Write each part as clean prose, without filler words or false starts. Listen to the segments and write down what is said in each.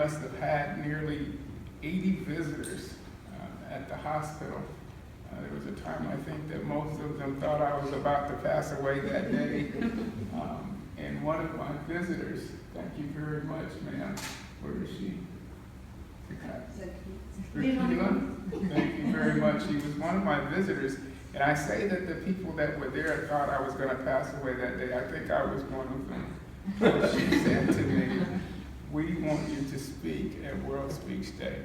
must have had nearly 80 visitors at the hospital. There was a time, I think, that most of them thought I was about to pass away that day. And one of my visitors, thank you very much, ma'am. Where is she? Zakila. Thank you very much. She was one of my visitors. And I say that the people that were there thought I was going to pass away that day. I think I was one of them. So she said to me, "We want you to speak at World Speech Day."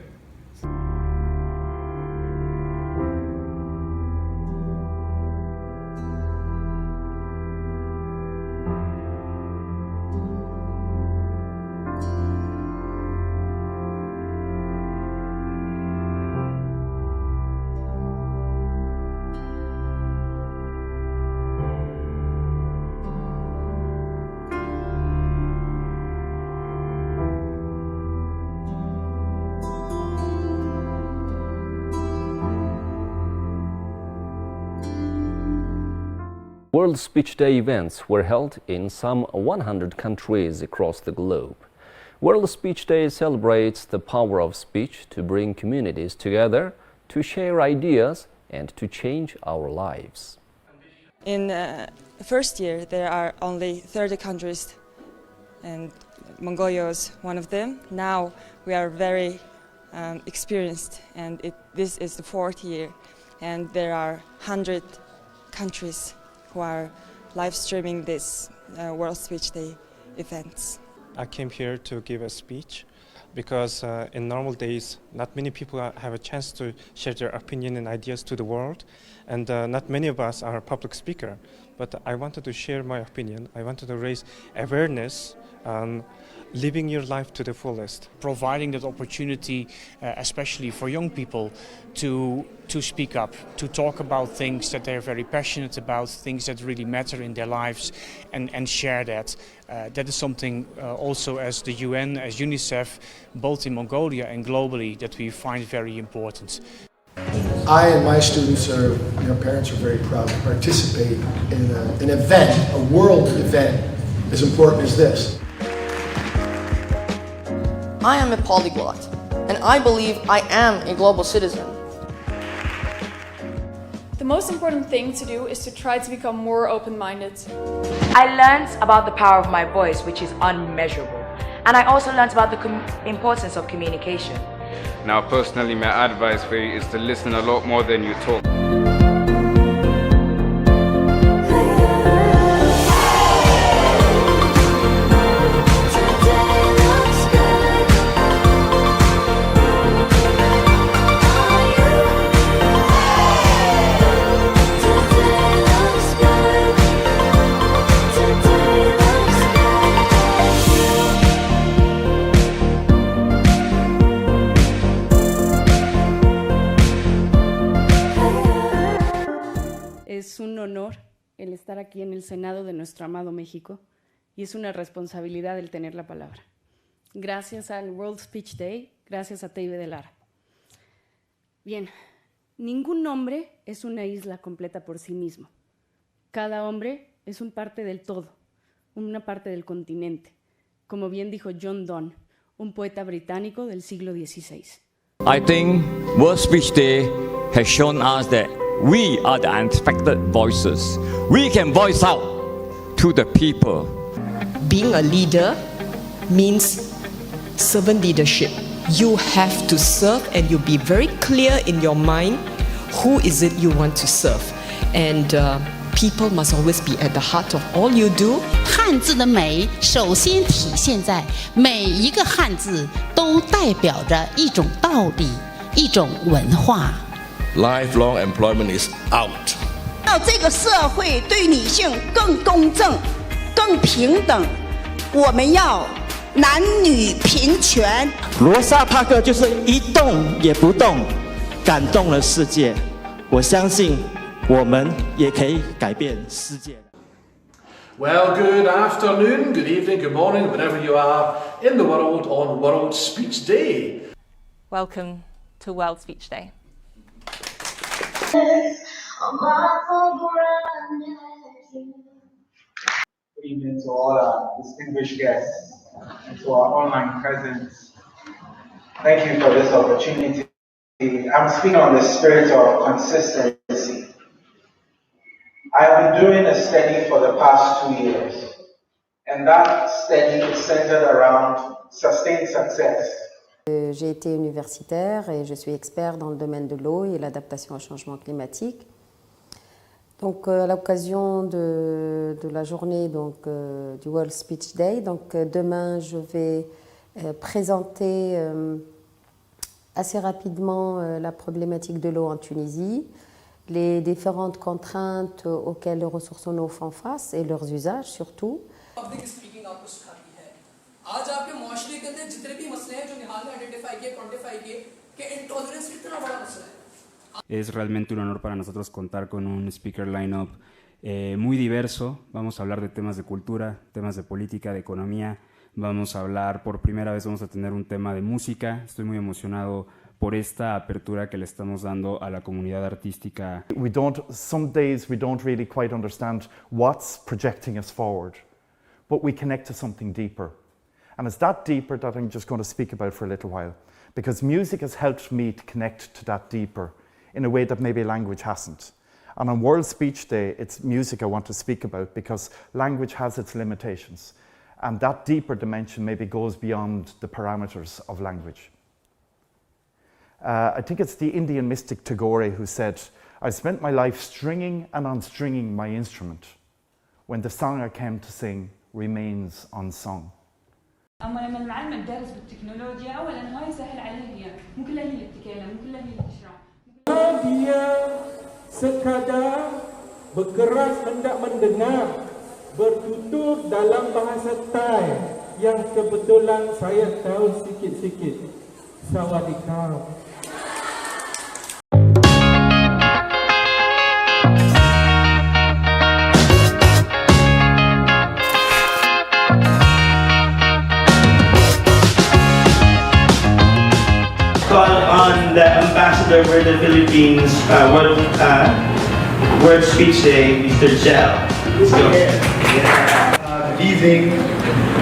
World Speech Day events were held in some 100 countries across the globe. World Speech Day celebrates the power of speech to bring communities together, to share ideas, and to change our lives. In the first year, there are only 30 countries, and Mongolia is one of them. Now we are very experienced, and this is the fourth year, and there are 100 countries who are live streaming this World Speech Day events. I came here to give a speech because in normal days not many people have a chance to share their opinion and ideas to the world, and not many of us are a public speaker. But I wanted to share my opinion. I wanted to raise awareness on living your life to the fullest. Providing that opportunity, especially for young people, to speak up, to talk about things that they're very passionate about, things that really matter in their lives, and share that. That is something also as the UN, as UNICEF, both in Mongolia and globally, that we find very important. I and my students our parents are very proud to participate in an event, a world event, as important as this. I am a polyglot, and I believe I am a global citizen. The most important thing to do is to try to become more open-minded. I learned about the power of my voice, which is unmeasurable. And I also learned about the importance of communication. Now, personally, my advice for you is to listen a lot more than you talk. Es un honor el estar aquí en el Senado de nuestro amado México y es una responsabilidad el tener la palabra. Gracias al World Speech Day, gracias a Teibe de Lara. Bien, ningún hombre es una isla completa por sí mismo. Cada hombre es una parte del todo, una parte del continente, como bien dijo John Donne, un poeta británico del siglo XVI. I think World Speech Day has shown us that we are the unaffected voices. We can voice out to the people. Being a leader means servant leadership. You have to serve and you be very clear in your mind who is it you want to serve. And people must always be at the heart of all you do. 汉字的美首先体现在每一个汉字都代表着一种道理，一种文化。Lifelong employment is out. 要这个社会对女性更公正、更平等，我们要男女平权。罗莎帕克就是一动也不动，感动了世界。我相信我们也可以改变世界。Well, good afternoon, good evening, good morning, wherever you are in the world on World Speech Day. Welcome to World Speech Day. Good evening to all our distinguished guests and to our online presence. Thank you for this opportunity. I'm speaking on the spirit of consistency. I've been doing a study for the past 2 years, and that study is centered around sustained success. J'ai été universitaire et je suis expert dans le domaine de l'eau et l'adaptation au changement climatique. Donc, à l'occasion de la journée du World Speech Day, demain je vais présenter assez rapidement la problématique de l'eau en Tunisie, les différentes contraintes auxquelles les ressources en eau font face et leurs usages surtout. आज आपके मुआशरे के अंदर जितने भी मसले हैं जो निहाल ने आइडेंटिफाई किए, क्वांटिफाई किए कि इंटॉलरेंस कितना बड़ा मसला है. Es realmente un honor para nosotros contar con un speaker lineup muy diverso. Vamos a hablar de temas de cultura, temas de política, de economía. Vamos a hablar, por primera vez vamos a tener un tema de música. Estoy muy emocionado por esta apertura que le estamos dando a la comunidad artística. Some days we don't really quite understand what's projecting us forward, but we connect to something deeper. And it's that deeper that I'm just going to speak about for a little while, because music has helped me to connect to that deeper in a way that maybe language hasn't. And on World Speech Day, it's music I want to speak about because language has its limitations. And that deeper dimension maybe goes beyond the parameters of language. I think it's the Indian mystic Tagore who said, "I spent my life stringing and unstringing my instrument when the song I came to sing remains unsung." اما لما المعلم الدارس بالتكنولوجيا اولا هاي سهل عليه مو كلها هي اللي بتتكلم مو كلها هي اللي بتشرح. Dia sekadar berkeras hendak mendengar bertutur dalam bahasa Thai yang kebetulan saya tahu sikit-sikit. Sawadee. On the ambassador for the Philippines World Speech Day, Mr. Gel. Let's go. Good evening.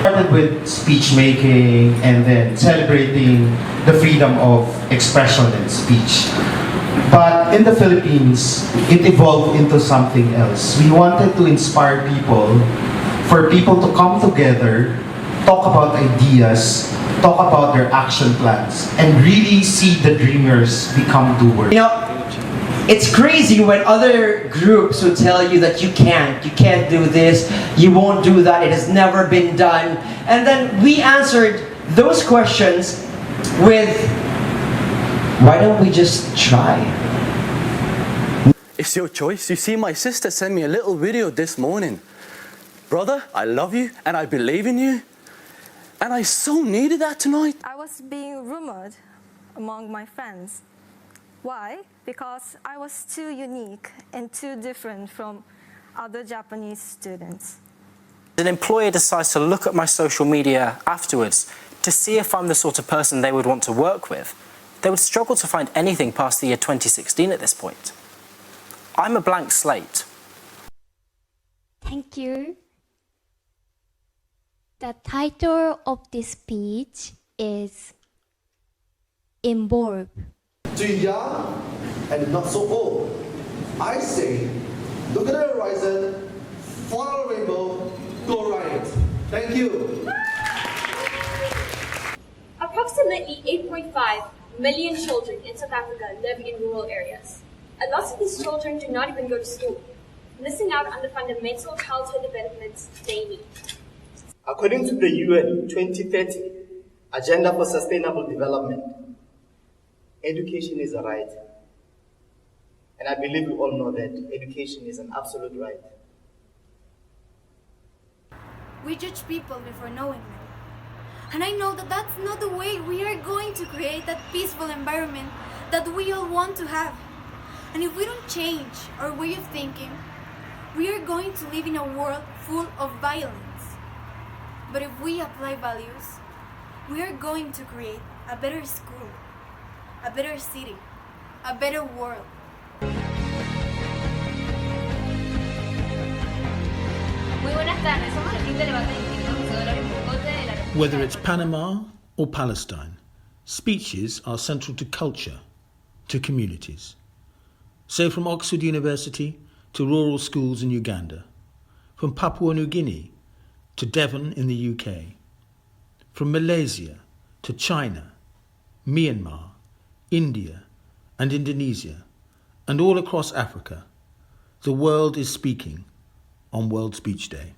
Started with speech making and then celebrating the freedom of expression and speech. But in the Philippines, it evolved into something else. We wanted to inspire people, for people to come together, talk about ideas, talk about their action plans, and really see the dreamers become doers. You know, it's crazy when other groups would tell you that you can't do this, you won't do that, it has never been done. And then we answered those questions with, why don't we just try? It's your choice. You see, my sister sent me a little video this morning. Brother, I love you and I believe in you. And I so needed that tonight. I was being rumored among my friends. Why? Because I was too unique and too different from other Japanese students. An employer decides to look at my social media afterwards to see if I'm the sort of person they would want to work with. They would struggle to find anything past the year 2016 at this point. I'm a blank slate. Thank you. The title of this speech is Involve. To young and not so old, I say, look at the horizon, follow the rainbow, go ride it. Thank you. Approximately 8.5 million children in South Africa live in rural areas. And lots of these children do not even go to school, missing out on the fundamental childhood developments they need. According to the UN 2030 Agenda for Sustainable Development, education is a right. And I believe we all know that education is an absolute right. We judge people before knowing them. And I know that that's not the way we are going to create that peaceful environment that we all want to have. And if we don't change our way of thinking, we are going to live in a world full of violence. But if we apply values, we are going to create a better school, a better city, a better world. Whether it's Panama or Palestine, Speeches are central to culture, to communities. So from Oxford University to rural schools in Uganda, from Papua New Guinea to Devon in the UK, from Malaysia to China, Myanmar, India and Indonesia, and all across Africa, the world is speaking on World Speech Day.